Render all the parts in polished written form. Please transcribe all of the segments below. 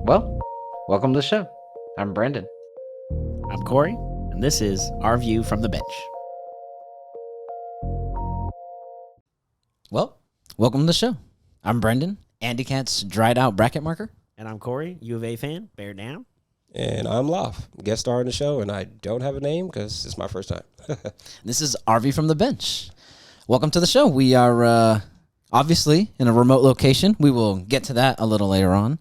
Well, welcome to the show. I'm Brendan. I'm Corey, and this is Our View from the Bench. Well, welcome to the show. I'm Brendan, Andy Cat's dried out bracket marker. And I'm Corey, U of A fan, bear down. And I'm Laff, guest star on the show, and I don't have a name because it's my first time. This is RV from the bench. Welcome to the show. We are obviously in a remote location. We will get to that a little later on.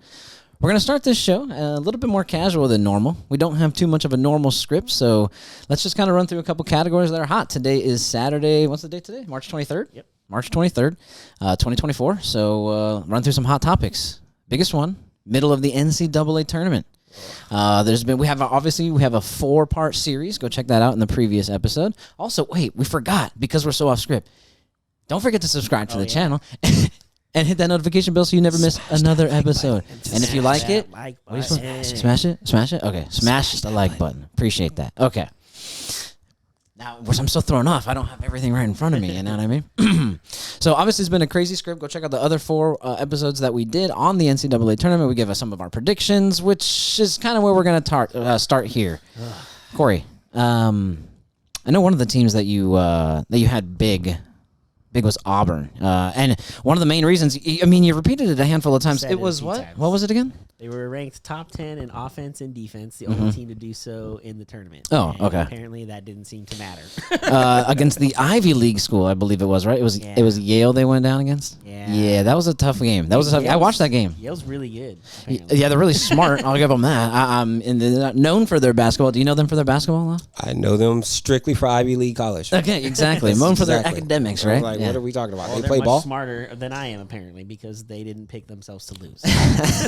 We're going to start this show a little bit more casual than normal. We don't have too much of a normal script, so let's just kind of run through a couple categories that are hot. Today is Saturday. What's the date today? March 23rd? Yep. March 23rd, 2024. So run through some hot topics. Biggest one, middle of the NCAA Tournament. We have a 4-part series. Go check that out in the previous episode. Also, wait, we forgot because we're so off script. Don't forget to subscribe to the channel and hit that notification bell so you never miss another episode. And if you like it, smash it. Okay, smash the like button. Appreciate that. Okay. Now, I'm still thrown off. I don't have everything right in front of me, you know what I mean? So, obviously, it's been a crazy script. Go check out the other 4 episodes that we did on the NCAA Tournament. We give us some of our predictions, which is kind of where we're going to start here. Corey, I know one of the teams that you had big was Auburn. And one of the main reasons, you repeated it a handful of times. It was what? Times. What was it again? They were ranked top 10 in offense and defense, the only team to do so in the tournament. Oh, and okay. Apparently that didn't seem to matter. Against the Ivy League school, I believe it was, right? It was Yale they went down against? Yeah. That was a tough game. I watched that game. Yale's really good. Apparently. Yeah, they're really smart. I'll give them that. And they're not known for their basketball. Do you know them for their basketball, Law? I know them strictly for Ivy League college. Okay, exactly. Known for their Exactly. academics, I was right? like, Yeah. what are we talking about? Well, They they're play much ball? smarter than I am, apparently, because they didn't pick themselves to lose.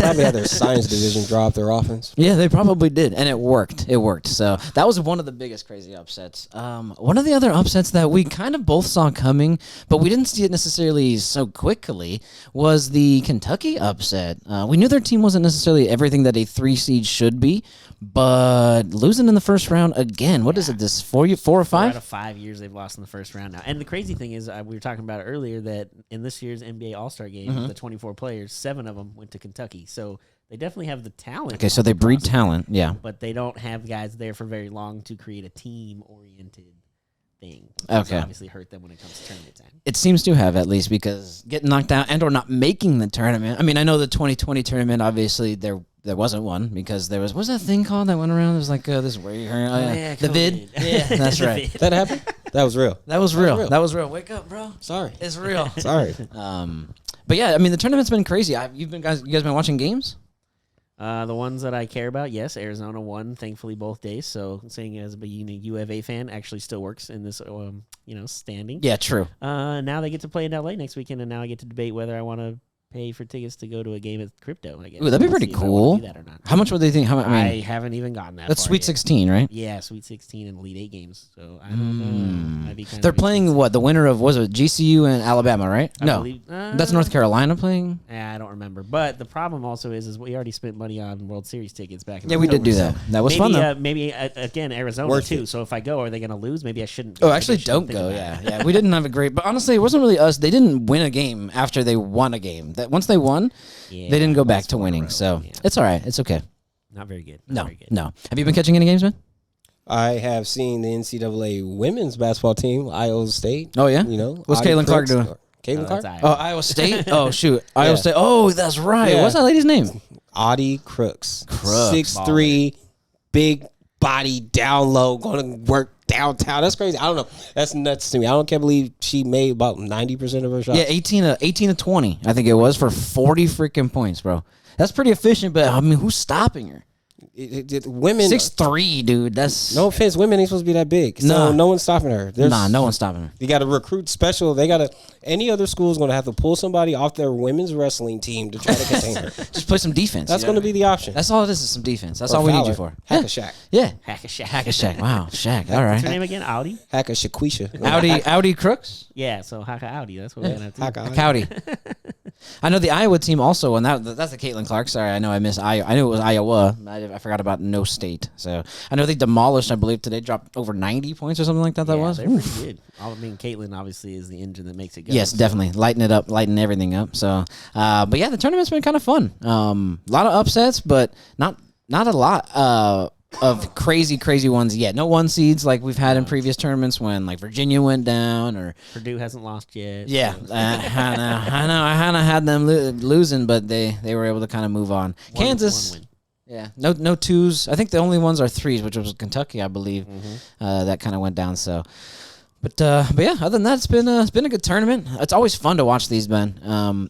Probably had their science division drop their offense. Yeah, they probably did, and it worked. So that was one of the biggest crazy upsets. One of the other upsets that we kind of both saw coming, but we didn't see it necessarily so quickly, was the Kentucky upset. We knew their team wasn't necessarily everything that a 3 seed should be, but losing in the first round again. What is it? This 4 or 5? 4 out of 5 years they've lost in the first round now. And the crazy thing is, we were talking about it earlier, that in this year's NBA All-Star game, the 24 players, 7 of them went to Kentucky. So they definitely have the talent. Okay, so they breed talent, yeah. But they don't have guys there for very long to create a team-oriented thing. Okay. Obviously hurt them when it comes to tournament time. It seems to have, at least, because getting knocked out and or not making the tournament. I mean, I know the 2020 tournament, obviously, there wasn't one because there was that thing called that went around? It was like this where you heard the vid. Yeah, that's right. That happened? That was real. That was real. Wake up, bro. Sorry. It's real. Sorry. But yeah, I mean, the tournament's been crazy. You guys been watching games? The ones that I care about, yes, Arizona won, thankfully, both days. So saying as a U of A fan actually still works in this, standing. Yeah, true. Now they get to play in LA next weekend, and now I get to debate whether I want to pay for tickets to go to a game at Crypto, I guess. Ooh, that'd be pretty See if I wanna cool. do that or not. How much would they think? I haven't even gotten that that's far Sweet yet. 16, right? Yeah, Sweet 16 and Elite 8 games. So I don't know. Might be kind They're of playing expensive. what? The winner of, was it GCU and Alabama, right? I No. believe- That's North Carolina playing? I don't remember. But the problem also is we already spent money on World Series tickets back in Yeah, we did October, do that. so That was maybe, fun, though. Maybe, again, Arizona, Worth too. it. So if I go, are they going to lose? Maybe I shouldn't. Oh, Maybe I actually, shouldn't don't think go. about it. Yeah. We didn't have a great, but honestly, it wasn't really us. They didn't win a game after they won a game. That once they won, Yeah, they didn't go back lost to one in a winning. row. So Yeah. it's all right. It's okay. Not very good. No, Very good. no. Have you been catching any games, man? I have seen the NCAA women's basketball team, Iowa State. Oh, yeah? What's Caitlin Clark doing? Caitlin Clark? That's Oh, Iowa. Iowa State. Oh, shoot, Iowa State. Oh, that's right. Yeah. What's that lady's name? Audie Crooks. Crooks. 6'3", big body, down low, going to work downtown. That's crazy. I don't know. That's nuts to me. Can't believe she made about 90% of her shots. Yeah, 18 to 20, I think it was, for 40 freaking points, bro. That's pretty efficient, but I mean, who's stopping her? Women, 6'3", dude. That's no offense, women ain't supposed to be that big. So Nah. no one's stopping her. no one's stopping her. You got to recruit special. Any other school is going to have to pull somebody off their women's wrestling team to try to contain her. Just play some defense. That's going to be the option. That's all it is some defense. That's Or all we need Fowler. you for. Hack-a-Shack. Yeah. Hack-a-Shack. Hack-a-Shack. Wow, Shack. All What's her right. name again? Audi? Hack-a-Shaquisha. Audi Crooks? Yeah, so Haka Audi. That's what we're going to have to do. Hack-a- Howdy. I know the Iowa team also, and that's the Caitlin Clark. Sorry, I know I missed Iowa. I knew it was Iowa. I forgot about No State. So I know they demolished, I believe, today, dropped over 90 points or something like that. That was. They're pretty good. I mean, Caitlin obviously is the engine that makes it go. Yes, definitely. Lighten it up, lighten everything up. So, but yeah, the tournament's been kind of fun. A lot of upsets, but not a lot of crazy ones yet. No one seeds like we've had in previous tournaments when like Virginia went down or Purdue hasn't lost yet. yeah. I know. I kind of had them losing, but they were able to kind of move on. Kansas. One win. Yeah, no twos. I think the only ones are threes, which was Kentucky, I believe. That kind of went down. So, but yeah, other than that, it's been a good tournament. It's always fun to watch these, Ben.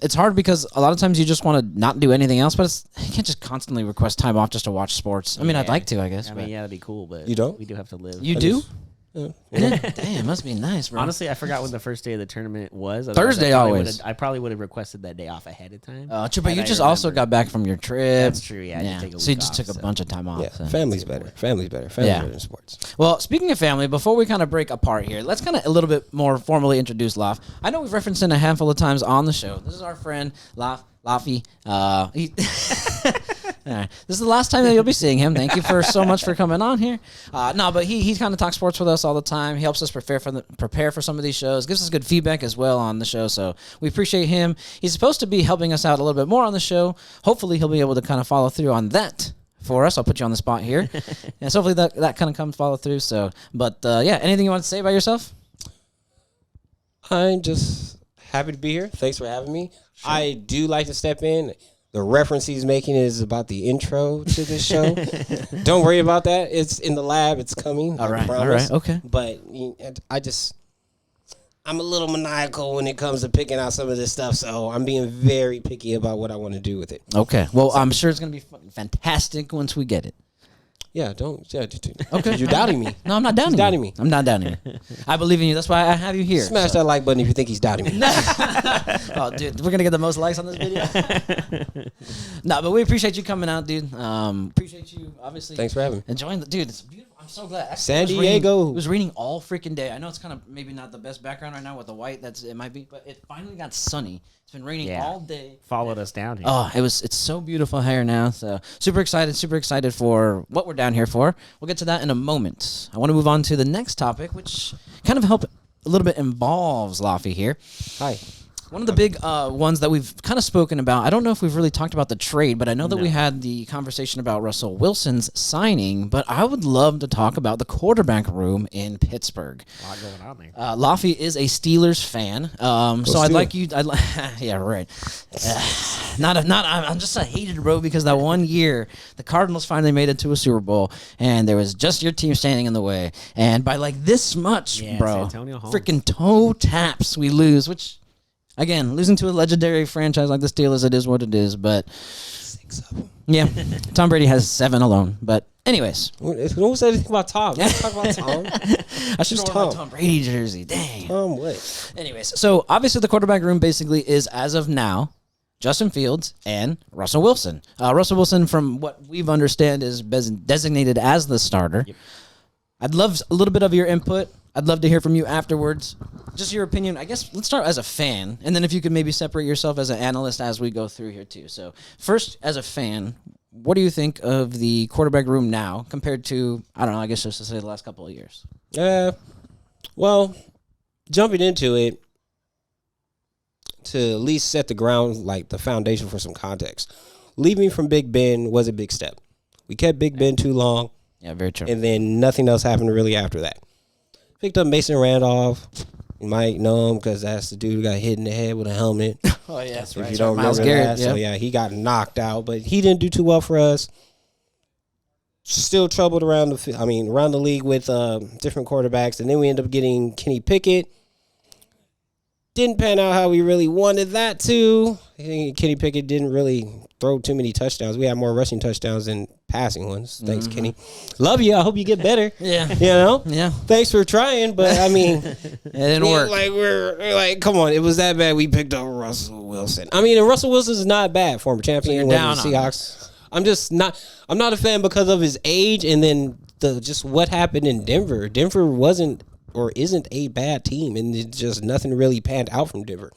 It's hard because a lot of times you just want to not do anything else, but you can't just constantly request time off just to watch sports. I mean, I'd like to, I guess. I mean, yeah, that'd be cool, but You don't? We do have to live. You do? Damn, must be nice, bro. Honestly, I forgot when the first day of the tournament was. Thursday always. I probably would have requested that day off ahead of time. True, but you just also got back from your trip. That's true. Yeah, I did take a week so you just off, took a bunch of time off. Yeah, so. family's better. Family's better. Family's better than sports. Well, speaking of family, before we kind of break apart here, let's kind of a little bit more formally introduce Laff. I know we've referenced him a handful of times on the show. This is our friend Laffy. All right. This is the last time that you'll be seeing him. Thank you so much for coming on here. But he kind of talks sports with us all the time. He helps us prepare for some of these shows, gives us good feedback as well on the show. So we appreciate him. He's supposed to be helping us out a little bit more on the show. Hopefully he'll be able to kind of follow through on that for us. I'll put you on the spot here. And so hopefully that kind of comes follow through. So, but yeah, anything you want to say about yourself? I'm just happy to be here. Thanks for having me. Sure. I do like to step in. The reference he's making is about the intro to this show. Don't worry about that. It's in the lab. It's coming. All right. Okay. But I'm a little maniacal when it comes to picking out some of this stuff, so I'm being very picky about what I want to do with it. Okay. Well, I'm sure it's going to be fantastic once we get it. Yeah, okay. You're doubting me. No, I'm not doubting you. Doubting me. I'm not doubting you. I believe in you. That's why I have you here. Smash that like button if you think he's doubting me. Oh, dude, we're going to get the most likes on this video. No, but we appreciate you coming out, dude. Appreciate you, obviously. Thanks for having me. Enjoying dude, it's beautiful. I'm so glad. Actually, San Diego. It was raining all freaking day. I know it's kind of maybe not the best background right now with the white. It might be, but it finally got sunny. It's been raining all day. Followed us down here. Oh, it's so beautiful here now. So super excited for what we're down here for. We'll get to that in a moment. I want to move on to the next topic, which kind of a little bit involves Laffy here. Hi. One of the big ones that we've kind of spoken about, I don't know if we've really talked about the trade, but I know that we had the conversation about Russell Wilson's signing, but I would love to talk about the quarterback room in Pittsburgh. A lot going on there. Laffy is a Steelers fan, so I'd like you. Yeah, right. I'm just a hated bro because that one year the Cardinals finally made it to a Super Bowl, and there was just your team standing in the way, and by like this much, bro, freaking toe taps, we lose, which. Again, losing to a legendary franchise like the Steelers, it is what it is. But 6 of them. Yeah, Tom Brady has 7 alone. But anyways, who said anything about Tom? Let's talk about Tom. I should have worn my Tom Brady jersey. Dang. Tom what? Anyways, so obviously the quarterback room basically is as of now Justin Fields and Russell Wilson. Russell Wilson, from what we've understand, is designated as the starter. Yep. I'd love a little bit of your input. I'd love to hear from you afterwards. Just your opinion. I guess let's start as a fan, and then if you could maybe separate yourself as an analyst as we go through here too. So first, as a fan, what do you think of the quarterback room now compared to, I don't know, I guess just to say the last couple of years? Well, jumping into it, to at least set the ground, like the foundation for some context. Leaving from Big Ben was a big step. We kept Big Ben too long. Yeah, very true. And then nothing else happened really after that. Picked up Mason Randolph. You might know him because that's the dude who got hit in the head with a helmet. Oh, yeah, that's right. If you don't remember that. So, yeah, he got knocked out. But he didn't do too well for us. Still troubled around the league with different quarterbacks. And then we ended up getting Kenny Pickett. Didn't pan out how we really wanted that to. I think Kenny Pickett didn't really throw too many touchdowns. We had more rushing touchdowns than passing ones. Thanks, Kenny. Love you. I hope you get better. Yeah. You know? Yeah. Thanks for trying, but I mean, it didn't work. We're like, come on, it was that bad. We picked up Russell Wilson. I mean, and Russell Wilson is not bad. Former champion with the Seahawks. I'm not a fan because of his age and then just what happened in Denver. Denver wasn't or isn't a bad team, and it just nothing really panned out from Denver.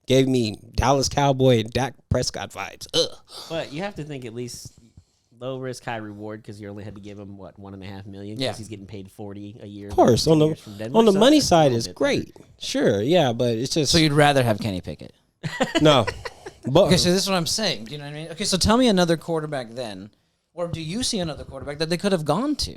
Gave me Dallas Cowboy and Dak Prescott vibes. Ugh. But you have to think at least low risk, high reward because you only had to give him $1.5 million. Yeah, he's getting paid $40 a year. Of course, on the money side is great. Better. Sure, yeah, but it's just So you'd rather have Kenny Pickett? no. But Okay, so this is what I'm saying. Do you know what I mean? Okay, so tell me another quarterback then, or do you see another quarterback that they could have gone to?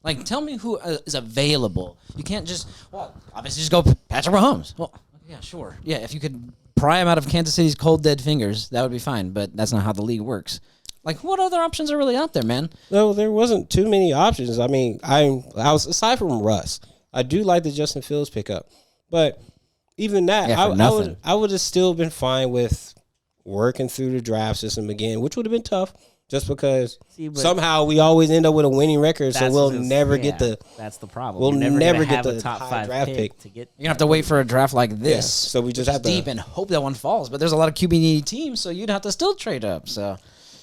Like, tell me who is available. You can't just, obviously just go Patrick Mahomes. Well, yeah, sure. Yeah, if you could pry him out of Kansas City's cold, dead fingers, that would be fine, but that's not how the league works. Like, what other options are really out there, man? no, there wasn't too many options. I mean, I was aside from Russ, I do like the Justin Fields pickup, but even that, I would have still been fine with working through the draft system again, which would have been tough. Just because somehow we always end up with a winning record, so we'll never get the. That's the problem. We'll never get the top high 5 draft pick. to get. You're gonna have to wait for a draft like this. Yeah, so we just have to deep and hope that one falls. But there's a lot of QB needy teams, so you'd have to still trade up. So,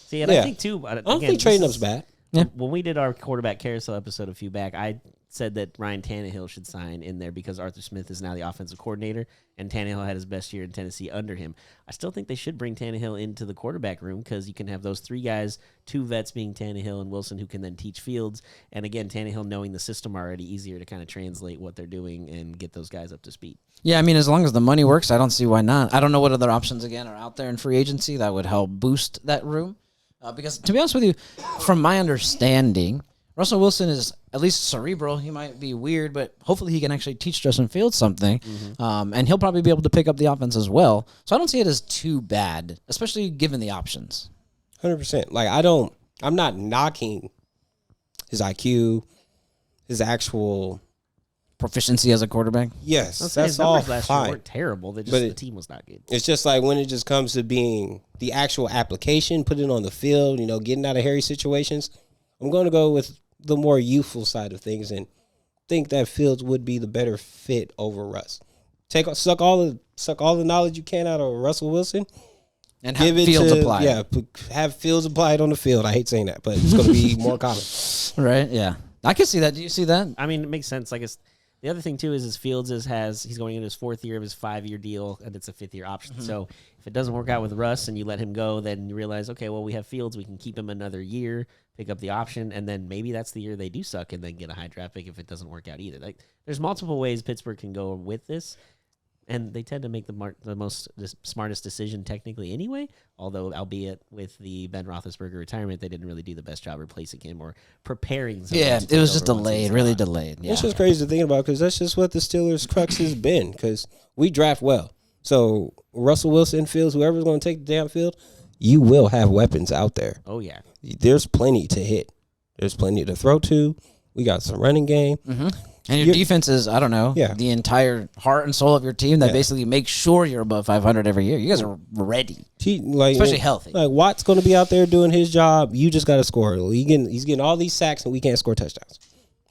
see, and I think too. I don't think trading up's bad. Yeah. When we did our quarterback carousel episode a few back, I said that Ryan Tannehill should sign in there because Arthur Smith is now the offensive coordinator, and Tannehill had his best year in Tennessee under him. I still think they should bring Tannehill into the quarterback room because you can have those 3 guys, 2 vets being Tannehill and Wilson, who can then teach Fields. And again, Tannehill knowing the system already, easier to kind of translate what they're doing and get those guys up to speed. yeah, I mean, as long as the money works, I don't see why not. I don't know what other options again are out there in free agency that would help boost that room. Because to be honest with you, from my understanding, Russell Wilson is at least cerebral. He might be weird, but hopefully he can actually teach Justin Fields something. And he'll probably be able to pick up the offense as well. So I don't see it as too bad, especially given the options. 100%. Like I'm not knocking his IQ, his actual Proficiency as a quarterback. yes, His that's all numbers last year fine. weren't terrible. The team was not good. It's just like when it just comes to being the actual application, put it on the field, getting out of hairy situations. I'm going to go with the more youthful side of things and think that Fields would be the better fit over Russ. Suck all the knowledge you can out of Russell Wilson And have Fields apply. Yeah, have Fields applied on the field. I hate saying that, but it's going to be more common. Right, yeah. I can see that. Do you see that? I mean, it makes sense. Like, the other thing too is Fields he's going into his 4th year of his 5-year deal, and it's a 5th year option. So if it doesn't work out with Russ and you let him go, then you realize, okay, well, we have Fields, we can keep him another year, pick up the option, and then maybe that's the year they do suck, and then get a high draft pick if it doesn't work out either. Like, there's multiple ways Pittsburgh can go with this. And they tend to make the smartest decision technically anyway, although albeit with the Ben Roethlisberger retirement, they didn't really do the best job replacing him or preparing. Yeah, it was just delayed, really delayed. Yeah. It's just crazy to think about because that's just what the Steelers' crux has been because we draft well. So Russell Wilson, Fields, whoever's going to take the damn field, you will have weapons out there. Oh, yeah. There's plenty to hit. There's plenty to throw to. We got some running game. Mm-hmm. And your defense is, I don't know, the entire heart and soul of your team that basically makes sure you're above 500 every year. You guys are ready, especially healthy. Like Watt's going to be out there doing his job. You just got to score. He's getting all these sacks, and we can't score touchdowns.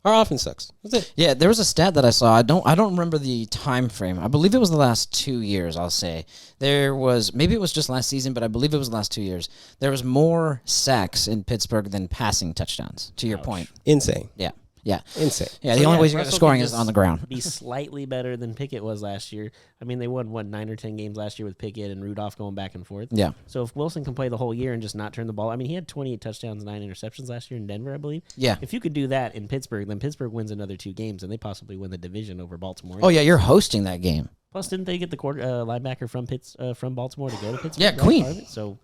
Our offense sucks. That's it. Yeah, there was a stat that I saw. I don't remember the time frame. I believe it was the last 2 years, I'll say. Maybe it was just last season, but I believe it was the last 2 years. There was more sacks in Pittsburgh than passing touchdowns, to your point. Insane. Yeah. Yeah. Insane. Yeah, the only way you're scoring is on the ground. Be slightly better than Pickett was last year. I mean, they won 9 or 10 games last year with Pickett and Rudolph going back and forth. Yeah. So if Wilson can play the whole year and just not turn the ball, I mean, he had 28 touchdowns, 9 interceptions last year in Denver, I believe. Yeah. If you could do that in Pittsburgh, then Pittsburgh wins another 2 games, and they possibly win the division over Baltimore. Oh yeah, you're hosting that game. Plus, didn't they get the linebacker from Baltimore to go to Pittsburgh? Yeah, Queen. So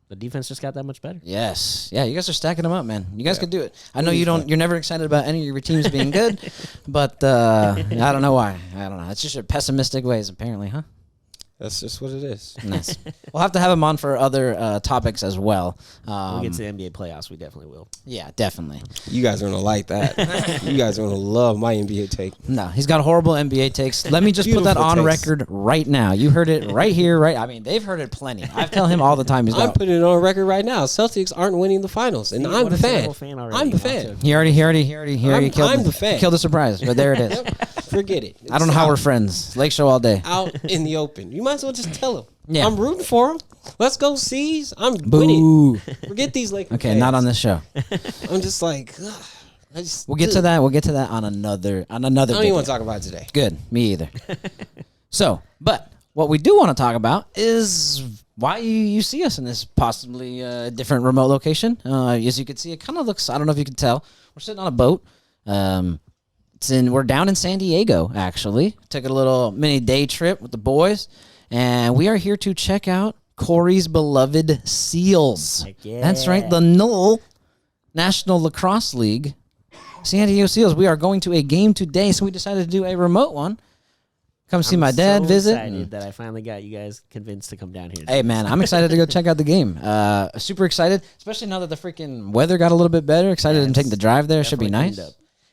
the defense just got that much better. Yes. Yeah, you guys are stacking them up, man. You guys could do it. I know you're never excited about any of your teams being good, but I don't know why. I don't know. It's just your pessimistic ways, apparently, huh? That's just what it is. Nice. We'll have to have him on for other topics as well. We'll get to the NBA playoffs. We definitely will. Yeah, definitely. You guys are going to like that. You guys are going to love my NBA take. No, he's got horrible NBA takes. Let me just put that on record right now. You heard it right here, right? I mean, they've heard it plenty. I tell him all the time. I'm putting it on record right now. Celtics aren't winning the finals, and I'm the fan. I'm the fan. He already killed the fan. Killed the surprise, but there it is. Forget it. I don't know how we're friends. Lake Show all day. Out in the open. You might as well just tell him. Yeah. I'm rooting for him. Let's go C's. I'm Boo. winning. Forget these Lakers. Okay, fans. not on this show. I'm just like, We'll get to that. We'll get to that on another. I don't even want to talk about it today. Good. Me either. So, but what we do want to talk about is why you see us in this possibly different remote location. As you can see, it kind of looks, I don't know if you can tell, we're sitting on a boat. We're down in San Diego, actually. Took a little mini day trip with the boys, and we are here to check out Corey's beloved Seals. Heck yeah. That's right, the NOL, National Lacrosse League. San Diego Seals, we are going to a game today, so we decided to do a remote one. Come see my dad visit. I'm excited that I finally got you guys convinced to come down here. Hey, man, I'm excited to go check out the game. Super excited, especially now that the freaking weather got a little bit better. Excited to take the drive there. Should be nice.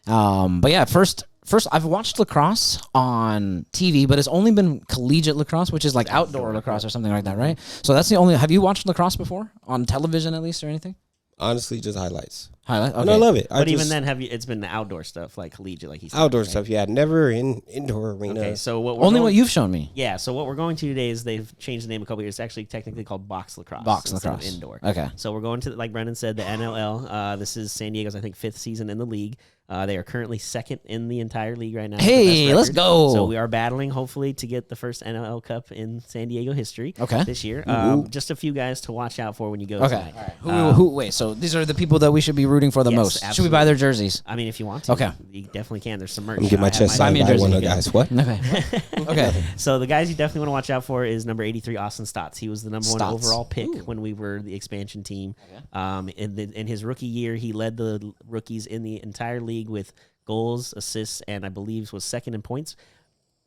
But yeah, first, I've watched lacrosse on TV, but it's only been collegiate lacrosse, which is like outdoor lacrosse or something like that, right? So that's the only. Have you watched lacrosse before on television, at least, or anything? Honestly, just highlights. Okay. And I love it. But even then, it's been the outdoor stuff, like collegiate, like he said. Outdoor right? stuff, yeah. Never in indoor arena. Okay, so what you've shown me. Yeah, so what we're going to today is they've changed the name a couple years. It's actually technically called box lacrosse. Box instead lacrosse. of indoor. Okay. So we're going to, like Brendan said, the NLL. This is San Diego's, I think, 5th season in the league. They are currently 2nd in the entire league right now. Hey, let's go. So we are battling, hopefully, to get the first NLL Cup in San Diego history this year. Just a few guys to watch out for when you go tonight. All right. Wait, so these are the people that we should be rooting for the most. Absolutely. Should we buy their jerseys? I mean, if you want to. Okay. You definitely can. There's some merch. I'm get my chest signed by one of the guys. What? Okay. So the guys you definitely want to watch out for is number 83, Austin Stotts. He was the number 1 overall pick when we were the expansion team. In his rookie year, he led the rookies in the entire league with goals, assists, and I believe was 2nd in points.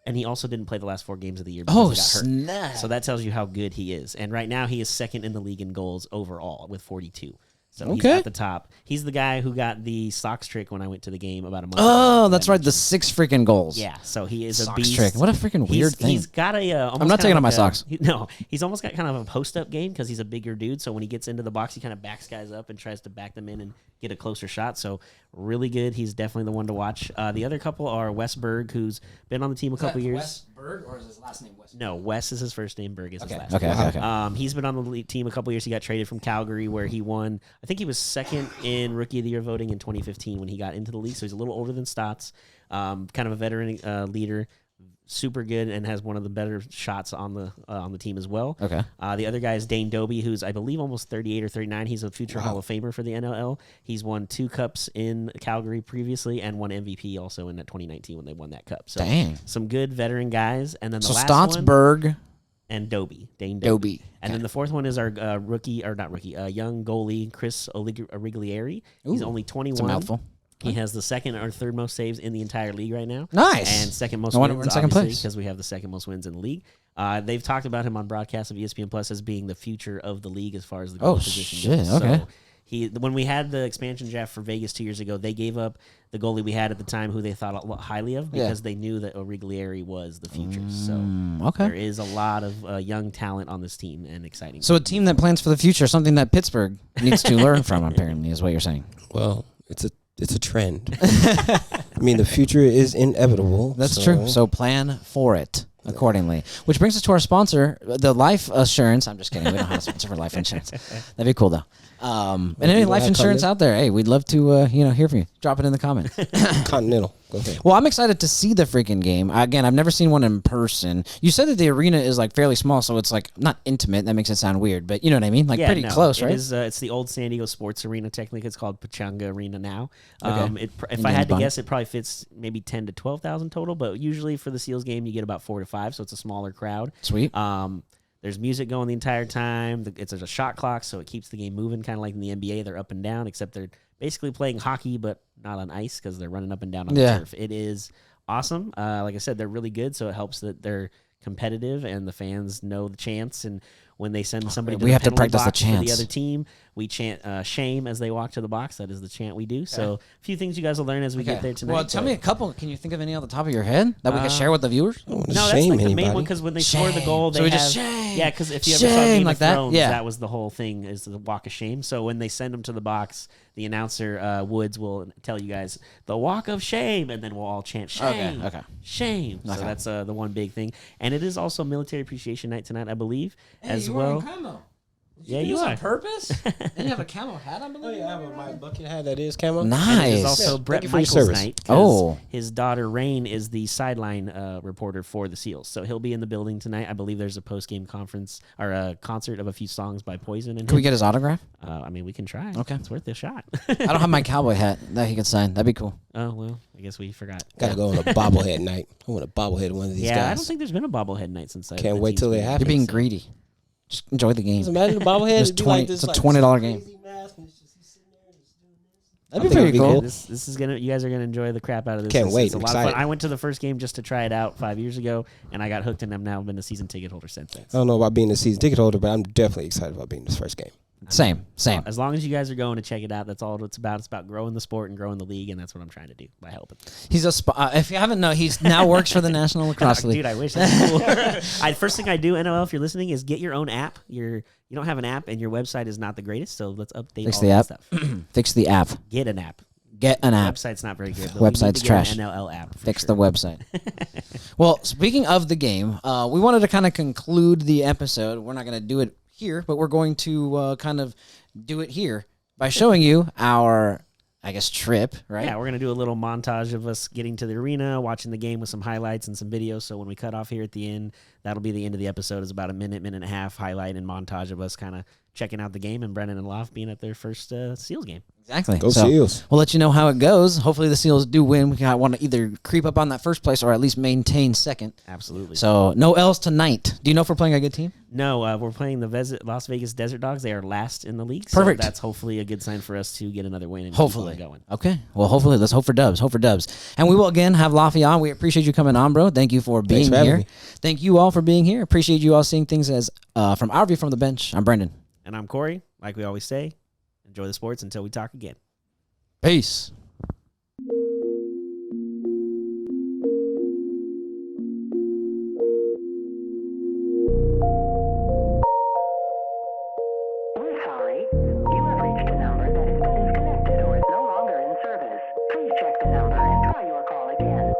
And he also didn't play the last 4 games of the year because he got hurt. Snap. So that tells you how good he is. And right now he is 2nd in the league in goals overall with 42. So he's at the top. He's the guy who got the socks trick when I went to the game about a month ago. Oh, that's right. The 6 freaking goals. Yeah, so he is a Socks beast. trick. What a freaking weird thing. He's got a. I'm not taking off my socks. He's almost got kind of a post-up game because he's a bigger dude. So when he gets into the box, he kind of backs guys up and tries to back them in and get a closer shot. So really good. He's definitely the one to watch. The other couple are Wes Berg, who's been on the team a couple years. Wes Berg, or is his last name Wes? No, Wes is his first name. Berg is his last name. Okay. He's been on the team a couple years. He got traded from Calgary, where he won. I think he was 2nd in Rookie of the Year voting in 2015 when he got into the league. So he's a little older than Stotts. Kind of a veteran leader. Super good and has one of the better shots on the team as well. Okay. The other guy is Dane Doby, who's I believe almost 38 or 39. He's a future Hall of Famer for the NLL. He's won 2 cups in Calgary previously and won MVP also in 2019 when they won that cup. So some good veteran guys. And then the last Stotts, one, Berg, and Doby, Dane Doby. And then the fourth one is our young goalie Chris Origlieri. He's only 21. It's a mouthful. He has the 2nd or 3rd most saves in the entire league right now. Nice. And 2nd most wins, we're in 2nd place because we have the 2nd most wins in the league. They've talked about him on broadcasts of ESPN Plus as being the future of the league as far as the goal position goes. Okay. So when we had the expansion draft for Vegas 2 years ago, they gave up the goalie we had at the time who they thought highly of because they knew that Origlieri was the future. There is a lot of young talent on this team and exciting. So a team that plans for the future, something that Pittsburgh needs to learn from, apparently, is what you're saying. Well, it's a trend. I mean, the future is inevitable. That's true. So plan for it accordingly. Which brings us to our sponsor, the life assurance. I'm just kidding. We don't have a sponsor for life insurance. That'd be cool, though. And any life insurance out there, hey, we'd love to hear from you. Drop it in the comments. Continental. Go ahead. Well, I'm excited to see the freaking game. Again, I've never seen one in person. You said that the arena is like fairly small, so it's like not intimate. That makes it sound weird, but you know what I mean? Like pretty close, right? It is, it's the old San Diego Sports Arena. Technically, it's called Pechanga Arena now. If I had to guess, it probably fits maybe 10 to 12,000 total, but usually for the Seals game, you get about 4 to 5, so it's a smaller crowd. Sweet. There's music going the entire time. There's a shot clock, so it keeps the game moving, kind of like in the NBA. They're up and down, except they're basically playing hockey, but not on ice because they're running up and down on the turf. It is awesome. Like I said, they're really good, so it helps that they're competitive and the fans know the chants. And when they send somebody to we the have to penalty practice the box for the chants. other team, we chant shame as they walk to the box. That is the chant we do. So a few things you guys will learn as we get there tonight. Well, tell me a couple. Can you think of any on the top of your head that we can share with the viewers? No, that's like the main one because when they score the goal, they just have shame. Yeah, because if you ever saw Game like of that? Thrones, Yeah. that was the whole thing is the walk of shame. So when they send them to the box, the announcer Woods will tell you guys the walk of shame, and then we'll all chant shame, shame. So that's the one big thing, and it is also Military Appreciation Night tonight, I believe, as well. Yeah, you are. On purpose? And you have a camo hat, I Oh, believe? yeah, I have a my bucket hat that is camo. Nice. It's also Yeah, Brett thank you for your Michaels' service. night. 'Cause Oh. his daughter Rain is the sideline reporter for the Seals, so he'll be in the building tonight. I believe there's a post-game conference or a concert of a few songs by Poison. And Can we get his autograph? I mean, we can try. Okay. It's worth a shot. I don't have my cowboy hat that he could sign. That'd be cool. Oh well, I guess we forgot. Got to go on a bobblehead night. I want a bobblehead one of these Yeah, guys. I don't think there's been a bobblehead night since I Can't wait till it happens. You're being greedy. Just enjoy the game. Just imagine the bobblehead. It's It'd be 20 like this, it's a like, $20 game. crazy mask and it's just he's sitting there just doing this. That'd be I think pretty it'd be cool. cool. This is gonna. You guys are gonna enjoy the crap out of this. Can't It's wait. a I'm lot of fun. excited. I went to the first game just to try it out 5 years ago, and I got hooked, and I've now been a season ticket holder since then. I don't know about being a season ticket holder, but I'm definitely excited about being this first game. Same. As long as you guys are going to check it out, that's all it's about. It's about growing the sport and growing the league, and that's what I'm trying to do by helping. He's a if you haven't known, he's now works for the National Lacrosse League. Dude, I wish. That's cool. First thing I do, NOL, if you're listening, is get your own app. You don't have an app, and your website is not the greatest, so let's update Fix all the that app. stuff. Fix the app. Get an app. Get an app. Website's not very good. Website's trash. An NLL app. Fix the website. Well, speaking of the game, we wanted to kind of conclude the episode. We're not going to do it here, but we're going to kind of do it here by showing you our, I guess, trip, right? Yeah, we're going to do a little montage of us getting to the arena, watching the game with some highlights and some videos. So when we cut off here at the end, that'll be the end of the episode. Is about a minute and a half highlight and montage of us kind of checking out the game and Brendan and Laff being at their first Seals game. Exactly. Go So, Seals. we'll let you know how it goes. Hopefully the Seals do win. We want to either creep up on that first place or at least maintain second. Absolutely. So no L's tonight. Do you know if we're playing a good team? No, we're playing the Las Vegas Desert Dogs. They are last in the league. Perfect. So that's hopefully a good sign for us to get another win and Hopefully. keep on going. Okay. Well, hopefully. Let's hope for dubs. Hope for dubs. And we will again have Laffy on. We appreciate you coming on, bro. Thank you for being Thanks for having here. me. Thank you all for being here. Appreciate you all seeing things as from our view from the bench. I'm Brendan. And I'm Corey. Like we always say, enjoy the sports until we talk again. Peace. We're sorry. You have reached a number that has been disconnected or is no longer in service. Please check the number and try your call again.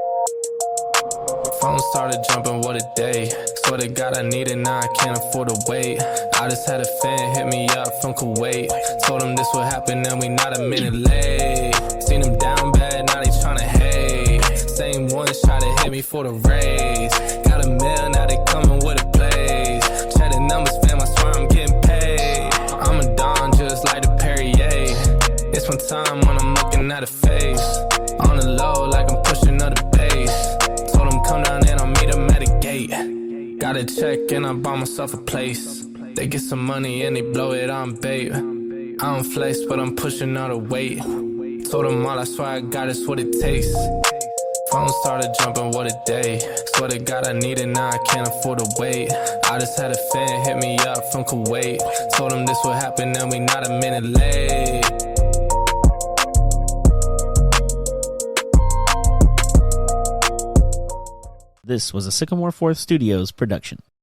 Phone started jumping, what a day. Swear to God I need it, now I can't afford to wait. I just had a fan hit me up from Kuwait. Told him this would happen and we not a minute late. Seen him down bad, now they tryna hate. Same ones try to hit me for the raise. Got a mail, now they coming with a blaze. Check the numbers, fam, I swear I'm getting paid. I'm a Don just like the Perrier. It's one time when I'm looking at a face. On the low like I'm pushing up the bass. Told him come down and I'll meet him at a gate. Got a check and I bought myself a place. They get some money and they blow it on bait. I don't flex but I'm pushing all the weight. Told them all I swear I got it's what it takes. Phone started jumping, what a day. Swear to God I need it, now I can't afford to wait. I just had a fan hit me up from Kuwait. Told him this would happen and we not a minute late. This was a Sycamore Fourth Studios production.